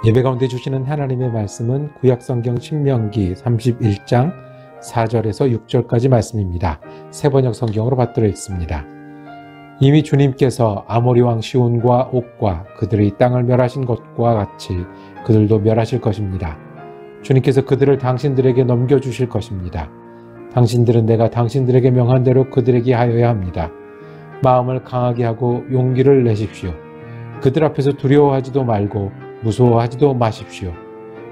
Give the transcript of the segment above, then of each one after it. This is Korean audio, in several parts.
예배 가운데 주시는 하나님의 말씀은 구약성경 신명기 31장 4절에서 6절까지 말씀입니다. 새번역 성경으로 받들어 있습니다. 이미 주님께서 아모리 왕 시온과 옥과 그들의 이 땅을 멸하신 것과 같이 그들도 멸하실 것입니다. 주님께서 그들을 당신들에게 넘겨주실 것입니다. 당신들은 내가 당신들에게 명한 대로 그들에게 하여야 합니다. 마음을 강하게 하고 용기를 내십시오. 그들 앞에서 두려워하지도 말고 무서워하지도 마십시오.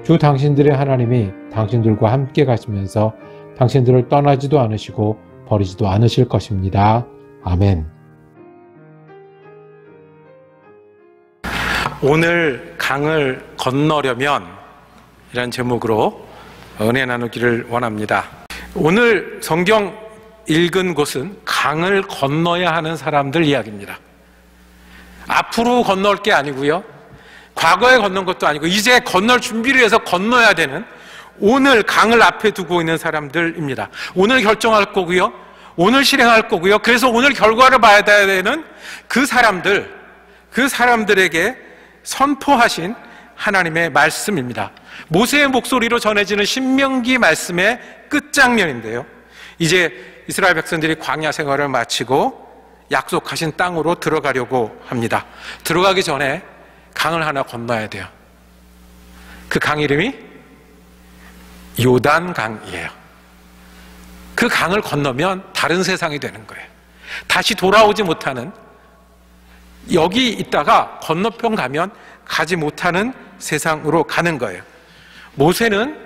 주 당신들의 하나님이 당신들과 함께 가시면서 당신들을 떠나지도 않으시고 버리지도 않으실 것입니다. 아멘. 오늘 강을 건너려면 이란 제목으로 은혜 나누기를 원합니다. 오늘 성경 읽은 곳은 강을 건너야 하는 사람들 이야기입니다. 앞으로 건널 게 아니고요, 과거에 건넌 것도 아니고 이제 건널 준비를 해서 건너야 되는 오늘 강을 앞에 두고 있는 사람들입니다. 오늘 결정할 거고요, 오늘 실행할 거고요, 그래서 오늘 결과를 봐야 되는 그 사람들에게 선포하신 하나님의 말씀입니다. 모세의 목소리로 전해지는 신명기 말씀의 끝장면인데요, 이제 이스라엘 백성들이 광야 생활을 마치고 약속하신 땅으로 들어가려고 합니다. 들어가기 전에 강을 하나 건너야 돼요. 그 강 이름이 요단강이에요. 그 강을 건너면 다른 세상이 되는 거예요. 다시 돌아오지 못하는, 여기 있다가 건너편 가면 가지 못하는 세상으로 가는 거예요. 모세는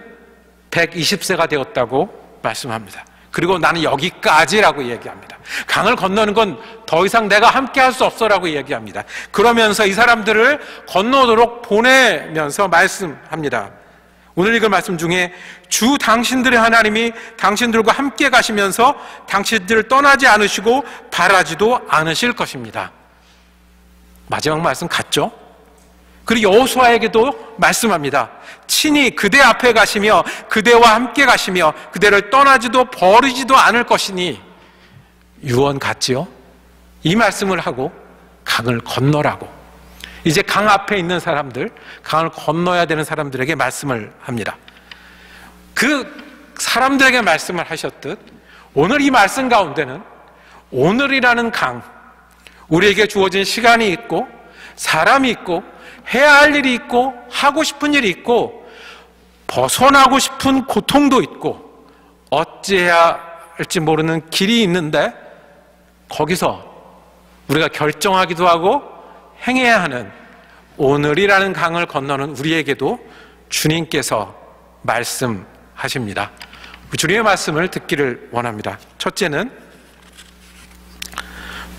120세가 되었다고 말씀합니다. 그리고 나는 여기까지라고 얘기합니다. 강을 건너는 건 더 이상 내가 함께 할 수 없어라고 얘기합니다. 그러면서 이 사람들을 건너도록 보내면서 말씀합니다. 오늘 읽은 말씀 중에 주 당신들의 하나님이 당신들과 함께 가시면서 당신들을 떠나지 않으시고 바라지도 않으실 것입니다. 마지막 말씀 같죠? 그리고 여호수아에게도 말씀합니다. 친히 그대 앞에 가시며 그대와 함께 가시며 그대를 떠나지도 버리지도 않을 것이니 유언 같지요? 이 말씀을 하고 강을 건너라고, 이제 강 앞에 있는 사람들, 강을 건너야 되는 사람들에게 말씀을 합니다. 그 사람들에게 말씀을 하셨듯 오늘 이 말씀 가운데는 오늘이라는 강, 우리에게 주어진 시간이 있고 사람이 있고 해야 할 일이 있고 하고 싶은 일이 있고 벗어나고 싶은 고통도 있고 어찌해야 할지 모르는 길이 있는데, 거기서 우리가 결정하기도 하고 행해야 하는 오늘이라는 강을 건너는 우리에게도 주님께서 말씀하십니다. 주님의 말씀을 듣기를 원합니다. 첫째는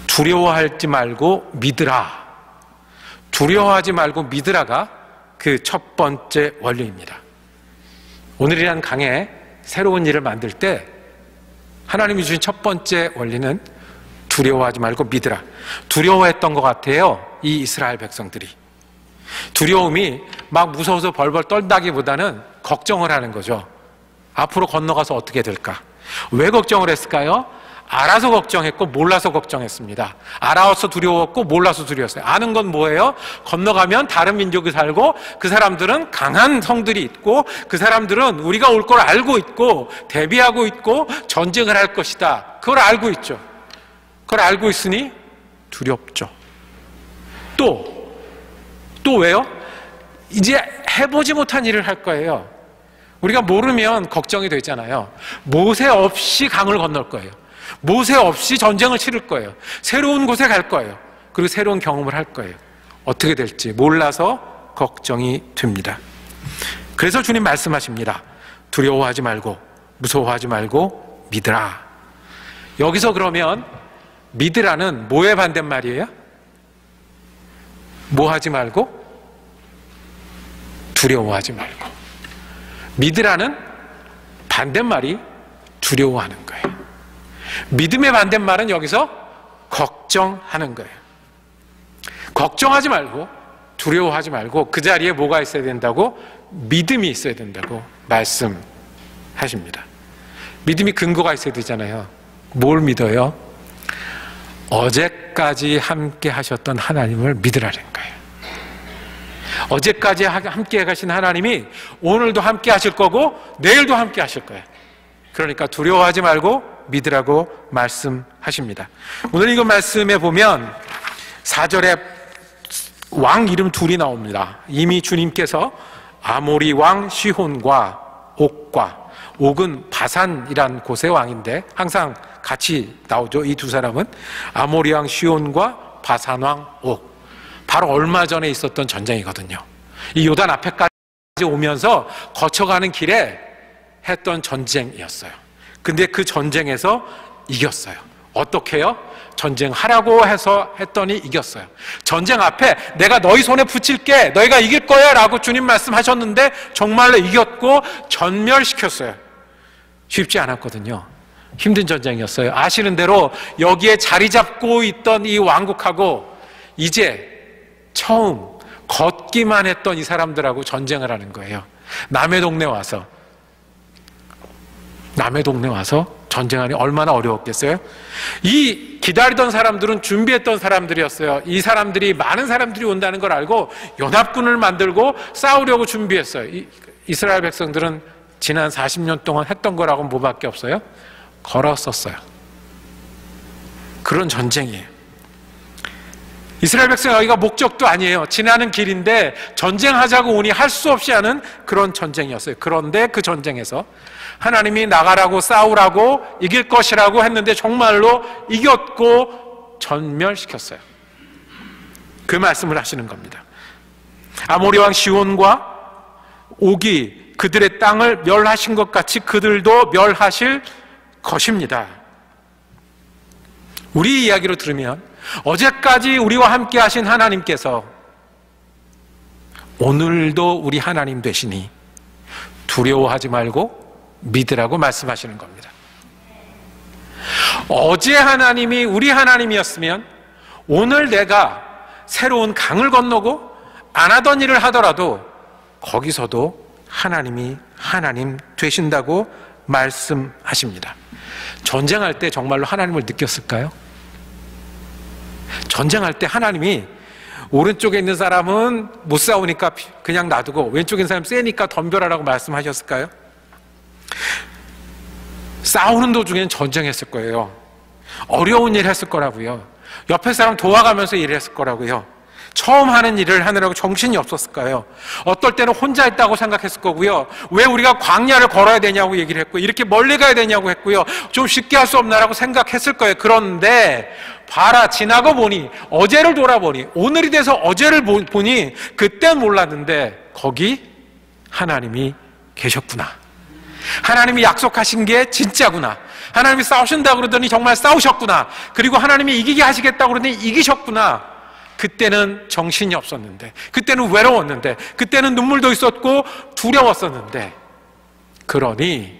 두려워하지 말고 믿으라. 두려워하지 말고 믿으라가 그 첫 번째 원리입니다. 오늘이란 강에 새로운 일을 만들 때 하나님이 주신 첫 번째 원리는 두려워하지 말고 믿으라. 두려워했던 것 같아요, 이 이스라엘 백성들이. 두려움이 막 무서워서 벌벌 떨다기보다는 걱정을 하는 거죠. 앞으로 건너가서 어떻게 될까? 왜 걱정을 했을까요? 알아서 걱정했고 몰라서 걱정했습니다. 알아서 두려웠고 몰라서 두려웠어요. 아는 건 뭐예요? 건너가면 다른 민족이 살고 그 사람들은 강한 성들이 있고 그 사람들은 우리가 올 걸 알고 있고 대비하고 있고 전쟁을 할 것이다. 그걸 알고 있죠. 그걸 알고 있으니 두렵죠. 또 왜요? 이제 해보지 못한 일을 할 거예요. 우리가 모르면 걱정이 되잖아요. 모세 없이 강을 건널 거예요. 모세 없이 전쟁을 치를 거예요. 새로운 곳에 갈 거예요. 그리고 새로운 경험을 할 거예요. 어떻게 될지 몰라서 걱정이 됩니다. 그래서 주님 말씀하십니다. 두려워하지 말고 무서워하지 말고 믿으라. 여기서 그러면 믿으라는 뭐의 반대말이에요? 뭐 하지 말고? 두려워하지 말고. 믿으라는 반대말이 두려워하는 거예요. 믿음의 반대말은 여기서 걱정하는 거예요. 걱정하지 말고 두려워하지 말고 그 자리에 뭐가 있어야 된다고? 믿음이 있어야 된다고 말씀하십니다. 믿음이 근거가 있어야 되잖아요. 뭘 믿어요? 어제까지 함께 하셨던 하나님을 믿으라는 거예요. 어제까지 함께 가신 하나님이 오늘도 함께 하실 거고 내일도 함께 하실 거예요. 그러니까 두려워하지 말고 믿으라고 말씀하십니다. 오늘 이거 말씀에 보면 4절에 왕 이름 둘이 나옵니다. 이미 주님께서 아모리 왕 시혼과 옥과, 옥은 바산이란 곳의 왕인데 항상 같이 나오죠. 이 두 사람은 아모리 왕 시혼과 바산 왕 옥. 바로 얼마 전에 있었던 전쟁이거든요. 이 요단 앞에까지 오면서 거쳐가는 길에 했던 전쟁이었어요. 근데 그 전쟁에서 이겼어요. 어떻게요? 전쟁하라고 해서 했더니 이겼어요. 전쟁 앞에 내가 너희 손에 붙일게, 너희가 이길 거야 라고 주님 말씀하셨는데 정말로 이겼고 전멸시켰어요. 쉽지 않았거든요. 힘든 전쟁이었어요. 아시는 대로 여기에 자리 잡고 있던 이 왕국하고 이제 처음 걷기만 했던 이 사람들하고 전쟁을 하는 거예요. 남의 동네 와서 전쟁하니 얼마나 어려웠겠어요? 이 기다리던 사람들은 준비했던 사람들이었어요. 이 사람들이 많은 사람들이 온다는 걸 알고 연합군을 만들고 싸우려고 준비했어요. 이스라엘 백성들은 지난 40년 동안 했던 거라고는 뭐밖에 없어요? 걸었었어요. 그런 전쟁이에요. 이스라엘 백성 여기가 목적도 아니에요. 지나는 길인데 전쟁하자고 오니 할 수 없이 하는 그런 전쟁이었어요. 그런데 그 전쟁에서 하나님이 나가라고 싸우라고 이길 것이라고 했는데 정말로 이겼고 전멸시켰어요. 그 말씀을 하시는 겁니다. 아모리 왕 시온과 옥이 그들의 땅을 멸하신 것 같이 그들도 멸하실 것입니다. 우리 이야기로 들으면 어제까지 우리와 함께 하신 하나님께서 오늘도 우리 하나님 되시니 두려워하지 말고 믿으라고 말씀하시는 겁니다. 어제 하나님이 우리 하나님이었으면 오늘 내가 새로운 강을 건너고 안 하던 일을 하더라도 거기서도 하나님이 하나님 되신다고 말씀하십니다. 전쟁할 때 정말로 하나님을 느꼈을까요? 전쟁할 때 하나님이 오른쪽에 있는 사람은 못 싸우니까 그냥 놔두고 왼쪽에 있는 사람 세니까 덤벼라라고 말씀하셨을까요? 싸우는 도중에는 전쟁했을 거예요. 어려운 일 했을 거라고요. 옆에 사람 도와가면서 일을 했을 거라고요. 처음 하는 일을 하느라고 정신이 없었을까요? 어떨 때는 혼자 있다고 생각했을 거고요. 왜 우리가 광야를 걸어야 되냐고 얘기를 했고 이렇게 멀리 가야 되냐고 했고요. 좀 쉽게 할 수 없나라고 생각했을 거예요. 그런데 봐라, 지나고 보니, 어제를 돌아보니, 오늘이 돼서 어제를 보니 그땐 몰랐는데 거기 하나님이 계셨구나. 하나님이 약속하신 게 진짜구나. 하나님이 싸우신다고 그러더니 정말 싸우셨구나. 그리고 하나님이 이기게 하시겠다고 그러더니 이기셨구나. 그때는 정신이 없었는데, 그때는 외로웠는데, 그때는 눈물도 있었고 두려웠었는데, 그러니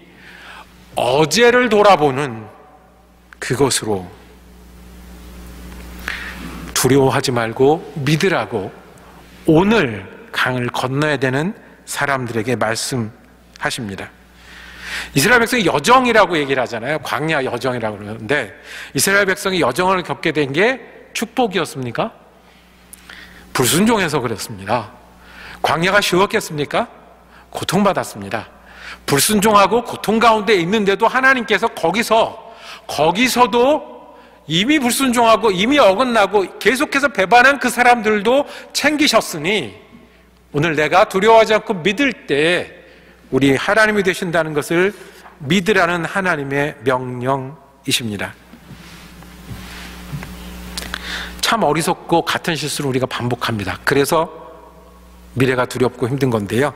어제를 돌아보는 그것으로 두려워하지 말고 믿으라고 오늘 강을 건너야 되는 사람들에게 말씀하십니다. 이스라엘 백성이 여정이라고 얘기를 하잖아요. 광야 여정이라고 그러는데 이스라엘 백성이 여정을 겪게 된 게 축복이었습니까? 불순종해서 그랬습니다. 광야가 쉬웠겠습니까? 고통받았습니다. 불순종하고 고통 가운데 있는데도 하나님께서 거기서도 이미 불순종하고 이미 어긋나고 계속해서 배반한 그 사람들도 챙기셨으니 오늘 내가 두려워하지 않고 믿을 때 우리 하나님이 되신다는 것을 믿으라는 하나님의 명령이십니다. 참 어리석고 같은 실수를 우리가 반복합니다. 그래서 미래가 두렵고 힘든 건데요.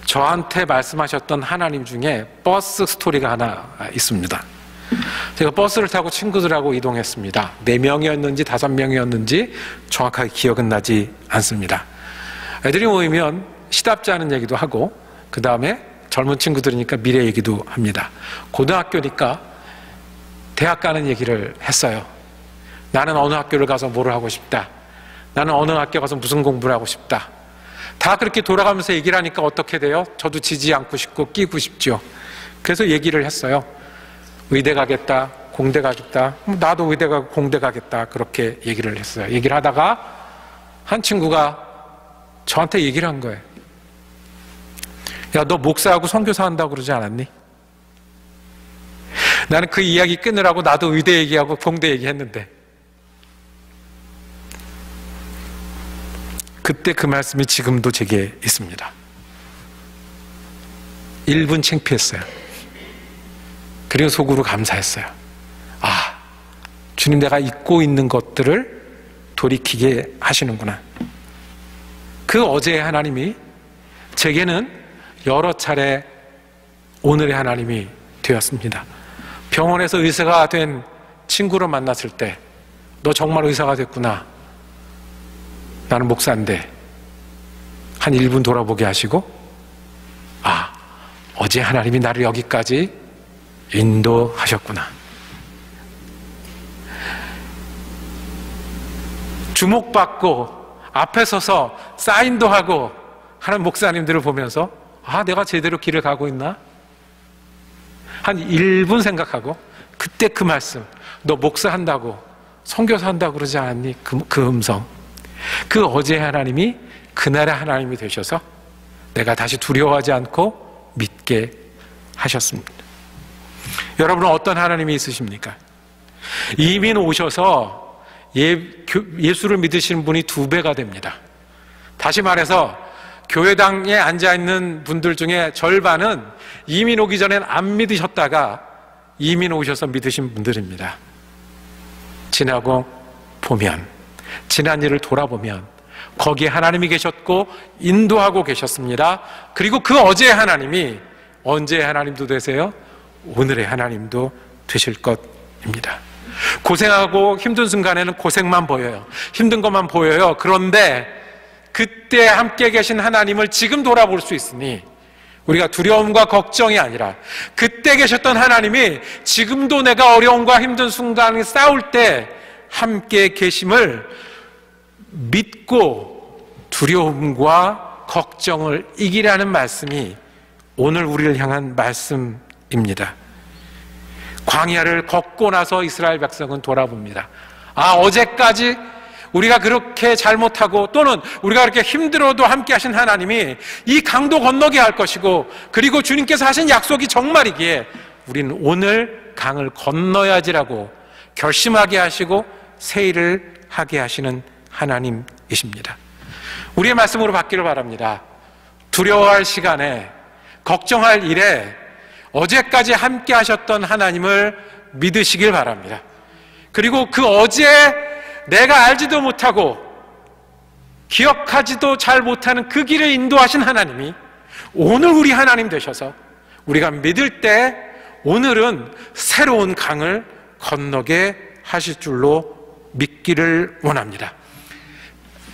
저한테 말씀하셨던 하나님 중에 버스 스토리가 하나 있습니다. 제가 버스를 타고 친구들하고 이동했습니다. 4명이었는지 5명이었는지 정확하게 기억은 나지 않습니다. 애들이 모이면 시답지 않은 얘기도 하고 그 다음에 젊은 친구들이니까 미래 얘기도 합니다. 고등학교니까 대학 가는 얘기를 했어요. 나는 어느 학교를 가서 뭐를 하고 싶다. 나는 어느 학교 가서 무슨 공부를 하고 싶다. 다 그렇게 돌아가면서 얘기를 하니까 어떻게 돼요? 저도 지지 않고 싶고 끼고 싶죠. 그래서 얘기를 했어요. 의대 가겠다, 공대 가겠다. 나도 의대 가고 공대 가겠다. 그렇게 얘기를 했어요. 얘기를 하다가 한 친구가 저한테 얘기를 한 거예요. 야, 너 목사하고 선교사 한다고 그러지 않았니? 나는 그 이야기 끊으라고 나도 의대 얘기하고 공대 얘기했는데, 그때 그 말씀이 지금도 제게 있습니다. 1분 창피했어요. 그리고 속으로 감사했어요. 아, 주님, 내가 잊고 있는 것들을 돌이키게 하시는구나. 그 어제의 하나님이 제게는 여러 차례 오늘의 하나님이 되었습니다. 병원에서 의사가 된 친구를 만났을 때, 너 정말 의사가 됐구나. 나는 목사인데. 한 1분 돌아보게 하시고, 아, 어제 하나님이 나를 여기까지 인도하셨구나. 주목받고 앞에 서서 사인도 하고 하는 목사님들을 보면서, 아, 내가 제대로 길을 가고 있나? 한 1분 생각하고, 그때 그 말씀, 너 목사 한다고, 선교사 한다고 그러지 않았니? 그 음성. 그 어제 하나님이 그날의 하나님이 되셔서 내가 다시 두려워하지 않고 믿게 하셨습니다. 여러분은 어떤 하나님이 있으십니까? 이민 오셔서 예수를 믿으시는 분이 2배가 됩니다. 다시 말해서 교회당에 앉아있는 분들 중에 절반은 이민 오기 전엔 안 믿으셨다가 이민 오셔서 믿으신 분들입니다. 지나고 보면, 지난 일을 돌아보면 거기에 하나님이 계셨고 인도하고 계셨습니다. 그리고 그 어제의 하나님이 언제의 하나님도 되세요? 오늘의 하나님도 되실 것입니다. 고생하고 힘든 순간에는 고생만 보여요. 힘든 것만 보여요. 그런데 그때 함께 계신 하나님을 지금 돌아볼 수 있으니 우리가 두려움과 걱정이 아니라 그때 계셨던 하나님이 지금도 내가 어려움과 힘든 순간에 싸울 때 함께 계심을 믿고 두려움과 걱정을 이기라는 말씀이 오늘 우리를 향한 말씀입니다. 광야를 걷고 나서 이스라엘 백성은 돌아봅니다. 아, 어제까지 우리가 그렇게 잘못하고 또는 우리가 그렇게 힘들어도 함께 하신 하나님이 이 강도 건너게 할 것이고, 그리고 주님께서 하신 약속이 정말이기에 우리는 오늘 강을 건너야지라고 결심하게 하시고 세일을 하게 하시는 하나님이십니다. 우리의 말씀으로 받기를 바랍니다. 두려워할 시간에, 걱정할 일에 어제까지 함께 하셨던 하나님을 믿으시길 바랍니다. 그리고 그 어제 내가 알지도 못하고 기억하지도 잘 못하는 그 길을 인도하신 하나님이 오늘 우리 하나님 되셔서 우리가 믿을 때 오늘은 새로운 강을 건너게 하실 줄로 믿기를 원합니다.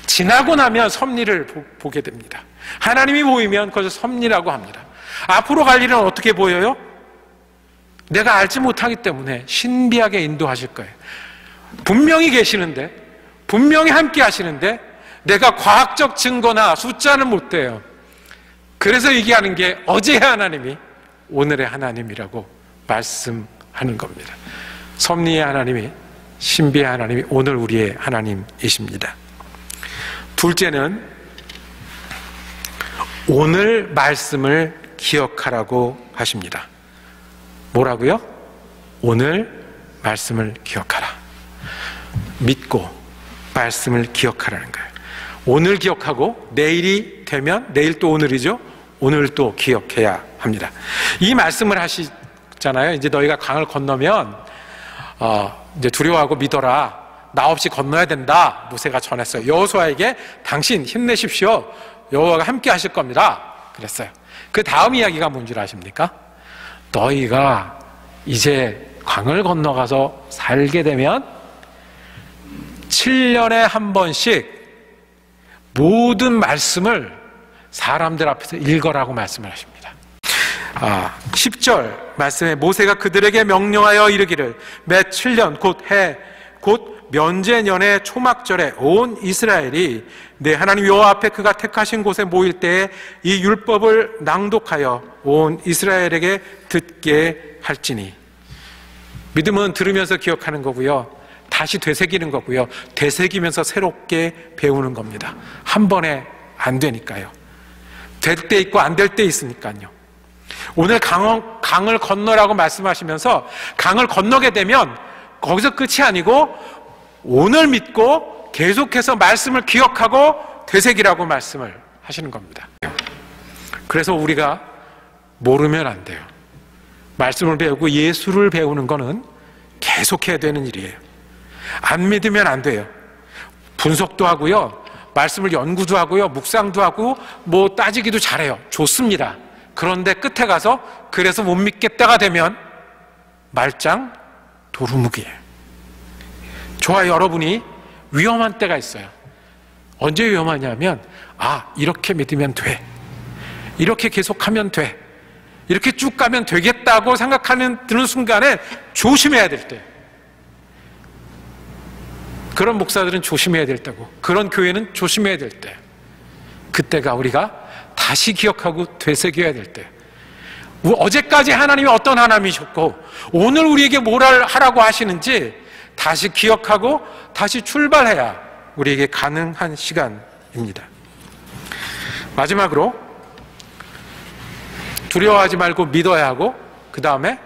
지나고 나면 섭리를 보게 됩니다. 하나님이 보이면 그것을 섭리라고 합니다. 앞으로 갈 일은 어떻게 보여요? 내가 알지 못하기 때문에 신비하게 인도하실 거예요. 분명히 계시는데, 분명히 함께 하시는데 내가 과학적 증거나 숫자는 못 돼요. 그래서 얘기하는 게 어제의 하나님이 오늘의 하나님이라고 말씀하는 겁니다. 섭리의 하나님이, 신비의 하나님이 오늘 우리의 하나님이십니다. 둘째는 오늘 말씀을 기억하라고 하십니다. 뭐라고요? 오늘 말씀을 기억하라. 믿고 말씀을 기억하라는 거예요. 오늘 기억하고 내일이 되면, 내일 또 오늘이죠. 오늘 또 기억해야 합니다. 이 말씀을 하시잖아요. 이제 너희가 강을 건너면 이제 두려워하고 믿어라. 나 없이 건너야 된다. 모세가 전했어요. 여호수아에게 당신 힘내십시오. 여호와가 함께 하실 겁니다. 그랬어요. 그 다음 이야기가 뭔 줄 아십니까? 너희가 이제 강을 건너가서 살게 되면 7년에 한 번씩 모든 말씀을 사람들 앞에서 읽어라고 말씀을 하십니다. 10절 말씀에 모세가 그들에게 명령하여 이르기를 매 7년 곧 면제년의 초막절에 온 이스라엘이 내 하나님 여호와 앞에 그가 택하신 곳에 모일 때에 이 율법을 낭독하여 온 이스라엘에게 듣게 할지니. 믿음은 들으면서 기억하는 거고요, 다시 되새기는 거고요, 되새기면서 새롭게 배우는 겁니다. 한 번에 안 되니까요. 될 때 있고 안 될 때 있으니까요. 오늘 강을 건너라고 말씀하시면서 강을 건너게 되면 거기서 끝이 아니고 오늘 믿고 계속해서 말씀을 기억하고 되새기라고 말씀을 하시는 겁니다. 그래서 우리가 모르면 안 돼요. 말씀을 배우고 예수를 배우는 거는 계속해야 되는 일이에요. 안 믿으면 안 돼요. 분석도 하고요, 말씀을 연구도 하고요, 묵상도 하고 뭐 따지기도 잘해요. 좋습니다. 그런데 끝에 가서 그래서 못 믿겠다가 되면 말짱 도루묵이에요. 저와 여러분이 위험한 때가 있어요. 언제 위험하냐면 이렇게 믿으면 돼, 이렇게 계속하면 돼, 이렇게 쭉 가면 되겠다고 드는 순간에 조심해야 될 때, 그런 목사들은 조심해야 될 때고 그런 교회는 조심해야 될 때, 그때가 우리가 다시 기억하고 되새겨야 될 때, 어제까지 하나님이 어떤 하나님이셨고 오늘 우리에게 뭘 하라고 하시는지 다시 기억하고 다시 출발해야 우리에게 가능한 시간입니다. 마지막으로 두려워하지 말고 믿어야 하고, 그 다음에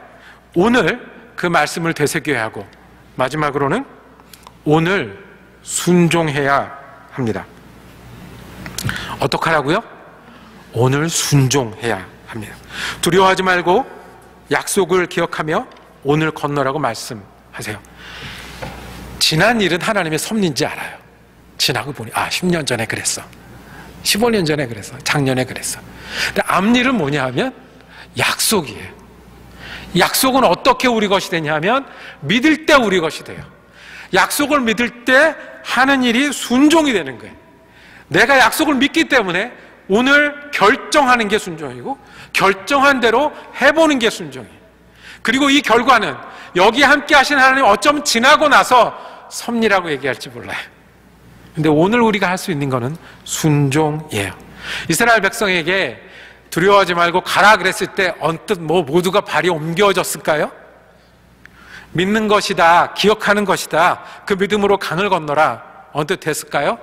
오늘 그 말씀을 되새겨야 하고, 마지막으로는 오늘 순종해야 합니다. 어떻게 하라고요? 오늘 순종해야 합니다. 두려워하지 말고 약속을 기억하며 오늘 건너라고 말씀하세요. 지난 일은 하나님의 섭리인지 알아요. 지나고 보니 10년 전에 그랬어, 15년 전에 그랬어, 작년에 그랬어. 근데 앞일은 뭐냐 하면 약속이에요. 약속은 어떻게 우리 것이 되냐면 믿을 때 우리 것이 돼요. 약속을 믿을 때 하는 일이 순종이 되는 거예요. 내가 약속을 믿기 때문에 오늘 결정하는 게 순종이고 결정한 대로 해보는 게 순종이에요. 그리고 이 결과는 여기 함께 하신 하나님 어쩌면 지나고 나서 섭리라고 얘기할지 몰라요. 근데 오늘 우리가 할 수 있는 거는 순종이에요. 이스라엘 백성에게 두려워하지 말고 가라 그랬을 때 언뜻 모두가 발이 옮겨졌을까요? 믿는 것이다, 기억하는 것이다, 그 믿음으로 강을 건너라, 언뜻 됐을까요?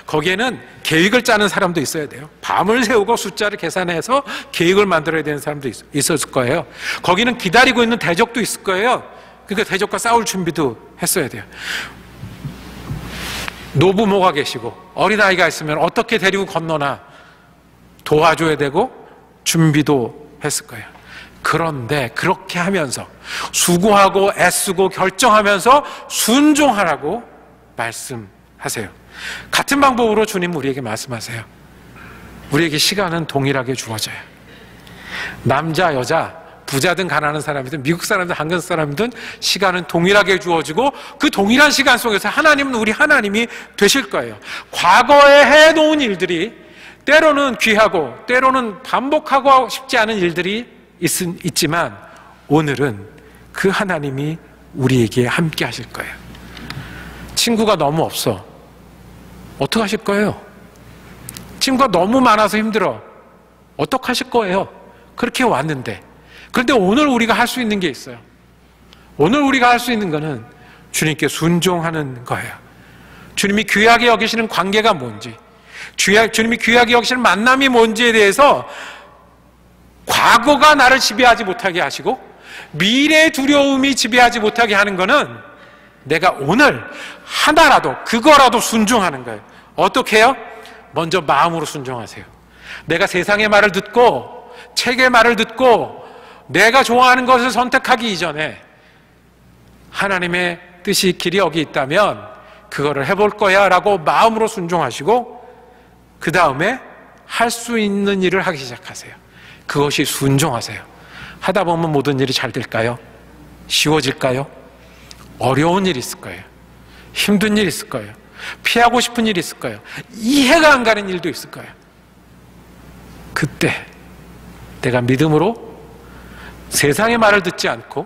거기에는 계획을 짜는 사람도 있어야 돼요. 밤을 새우고 숫자를 계산해서 계획을 만들어야 되는 사람도 있었을 거예요. 거기는 기다리고 있는 대적도 있을 거예요. 그러니까 대적과 싸울 준비도 했어야 돼요. 노부모가 계시고 어린아이가 있으면 어떻게 데리고 건너나 도와줘야 되고 준비도 했을 거예요. 그런데 그렇게 하면서 수고하고 애쓰고 결정하면서 순종하라고 말씀하세요. 같은 방법으로 주님 우리에게 말씀하세요. 우리에게 시간은 동일하게 주어져요. 남자, 여자, 부자든 가난한 사람이든 미국 사람이든 한국 사람이든 시간은 동일하게 주어지고 그 동일한 시간 속에서 하나님은 우리 하나님이 되실 거예요. 과거에 해놓은 일들이 때로는 귀하고 때로는 반복하고 싶지 않은 일들이 있지만 오늘은 그 하나님이 우리에게 함께 하실 거예요. 친구가 너무 없어. 어떻게 하실 거예요? 친구가 너무 많아서 힘들어. 어떻게 하실 거예요? 그렇게 왔는데. 그런데 오늘 우리가 할 수 있는 게 있어요. 오늘 우리가 할 수 있는 거는 주님께 순종하는 거예요. 주님이 귀하게 여기시는 관계가 뭔지, 주님이 귀하게 여기시는 만남이 뭔지에 대해서 과거가 나를 지배하지 못하게 하시고 미래의 두려움이 지배하지 못하게 하는 거는 내가 오늘 하나라도 그거라도 순종하는 거예요. 어떻게 해요? 먼저 마음으로 순종하세요. 내가 세상의 말을 듣고 책의 말을 듣고 내가 좋아하는 것을 선택하기 이전에 하나님의 뜻이 길이 여기 있다면 그거를 해볼 거야 라고 마음으로 순종하시고 그 다음에 할 수 있는 일을 하기 시작하세요. 그것이 순종하세요. 하다 보면 모든 일이 잘 될까요? 쉬워질까요? 어려운 일이 있을 거예요. 힘든 일이 있을 거예요. 피하고 싶은 일이 있을 거예요. 이해가 안 가는 일도 있을 거예요. 그때 내가 믿음으로 세상의 말을 듣지 않고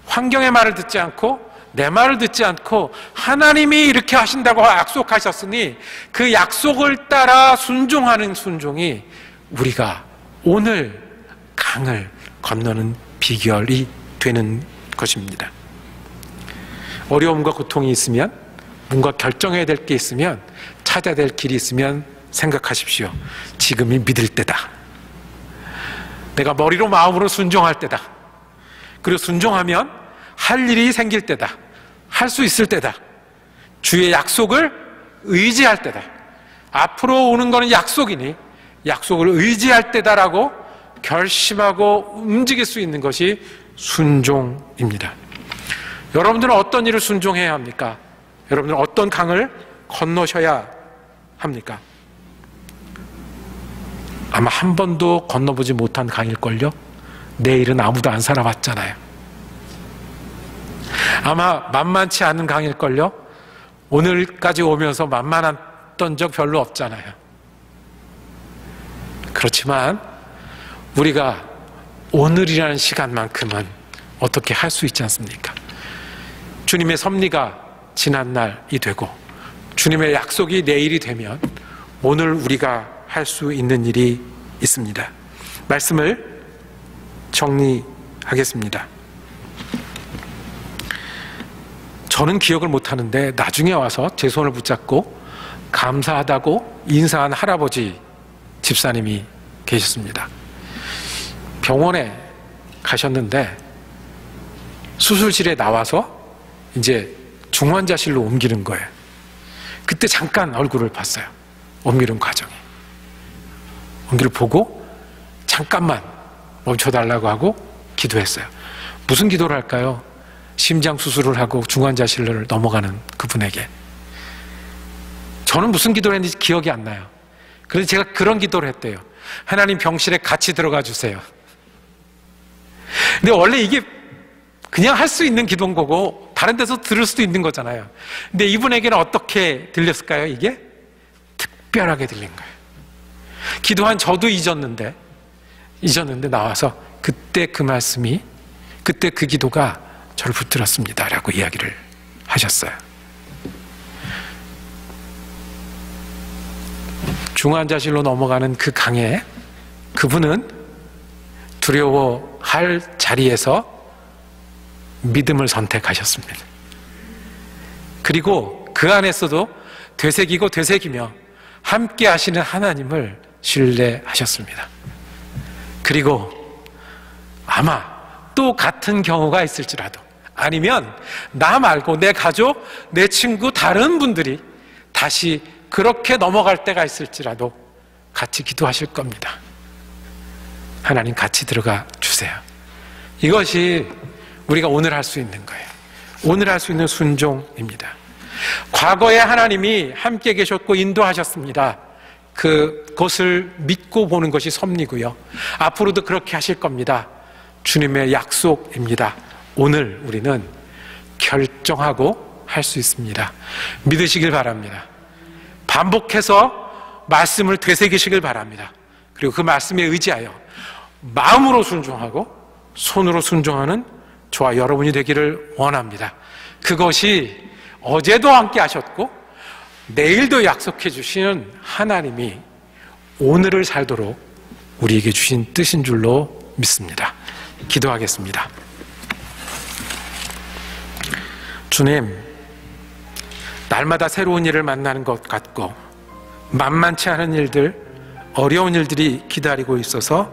환경의 말을 듣지 않고 내 말을 듣지 않고 하나님이 이렇게 하신다고 약속하셨으니 그 약속을 따라 순종하는 순종이 우리가 오늘 강을 건너는 비결이 되는 것입니다. 어려움과 고통이 있으면 뭔가 결정해야 될 게 있으면 찾아야 될 길이 있으면 생각하십시오. 지금이 믿을 때다. 내가 머리로 마음으로 순종할 때다. 그리고 순종하면 할 일이 생길 때다. 할 수 있을 때다. 주의 약속을 의지할 때다. 앞으로 오는 거는 약속이니 약속을 의지할 때다라고 결심하고 움직일 수 있는 것이 순종입니다. 여러분들은 어떤 일을 순종해야 합니까? 여러분들은 어떤 강을 건너셔야 합니까? 아마 한 번도 건너보지 못한 강일걸요? 내일은 아무도 안 살아봤잖아요. 아마 만만치 않은 강일걸요? 오늘까지 오면서 만만했던 적 별로 없잖아요. 그렇지만 우리가 오늘이라는 시간만큼은 어떻게 할 수 있지 않습니까? 주님의 섭리가 지난 날이 되고 주님의 약속이 내일이 되면 오늘 우리가 할 수 있는 일이 있습니다. 말씀을 정리하겠습니다. 저는 기억을 못하는데 나중에 와서 제 손을 붙잡고 감사하다고 인사한 할아버지 집사님이 계셨습니다. 병원에 가셨는데 수술실에 나와서 이제 중환자실로 옮기는 거예요. 그때 잠깐 얼굴을 봤어요. 옮기는 과정에. 옮기를 보고 잠깐만 멈춰달라고 하고 기도했어요. 무슨 기도를 할까요? 심장 수술을 하고 중환자실을 넘어가는 그분에게. 저는 무슨 기도를 했는지 기억이 안 나요. 그래서 제가 그런 기도를 했대요. 하나님, 병실에 같이 들어가 주세요. 근데 원래 이게 그냥 할 수 있는 기도인 거고 다른 데서 들을 수도 있는 거잖아요. 근데 이분에게는 어떻게 들렸을까요? 이게 특별하게 들린 거예요. 기도한 저도 잊었는데 나와서 그때 그 말씀이, 그때 그 기도가 저를 붙들었습니다 라고 이야기를 하셨어요. 중환자실로 넘어가는 그 강에 그분은 두려워할 자리에서 믿음을 선택하셨습니다. 그리고 그 안에서도 되새기고 되새기며 함께 하시는 하나님을 신뢰하셨습니다. 그리고 아마 또 같은 경우가 있을지라도, 아니면 나 말고 내 가족, 내 친구, 다른 분들이 다시 그렇게 넘어갈 때가 있을지라도 같이 기도하실 겁니다. 하나님, 같이 들어가 주세요. 이것이 우리가 오늘 할 수 있는 거예요. 오늘 할 수 있는 순종입니다. 과거에 하나님이 함께 계셨고 인도하셨습니다. 그것을 믿고 보는 것이 섭리고요. 앞으로도 그렇게 하실 겁니다. 주님의 약속입니다. 오늘 우리는 결정하고 할 수 있습니다. 믿으시길 바랍니다. 반복해서 말씀을 되새기시길 바랍니다. 그리고 그 말씀에 의지하여 마음으로 순종하고 손으로 순종하는 저와 여러분이 되기를 원합니다. 그것이 어제도 함께 하셨고 내일도 약속해 주시는 하나님이 오늘을 살도록 우리에게 주신 뜻인 줄로 믿습니다. 기도하겠습니다. 주님, 날마다 새로운 일을 만나는 것 같고 만만치 않은 일들, 어려운 일들이 기다리고 있어서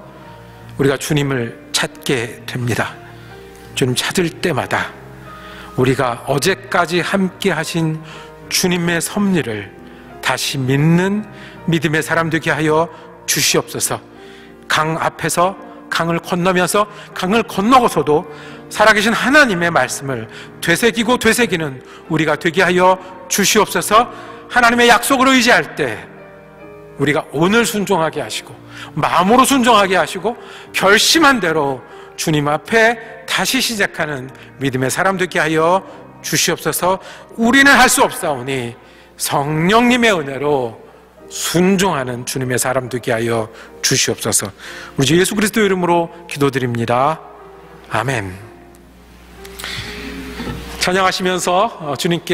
우리가 주님을 찾게 됩니다. 주님 찾을 때마다 우리가 어제까지 함께 하신 주님의 섭리를 다시 믿는 믿음의 사람 되게 하여 주시옵소서. 강 앞에서 강을 건너면서 강을 건너고서도 살아계신 하나님의 말씀을 되새기고 되새기는 우리가 되게 하여 주시옵소서. 하나님의 약속을 의지할 때 우리가 오늘 순종하게 하시고 마음으로 순종하게 하시고 결심한 대로 주님 앞에 다시 시작하는 믿음의 사람 되게 하여 주시옵소서. 우리는 할 수 없사오니 성령님의 은혜로 순종하는 주님의 사람 되게 하여 주시옵소서. 우리 주 예수 그리스도 이름으로 기도드립니다. 아멘. 찬양하시면서 주님께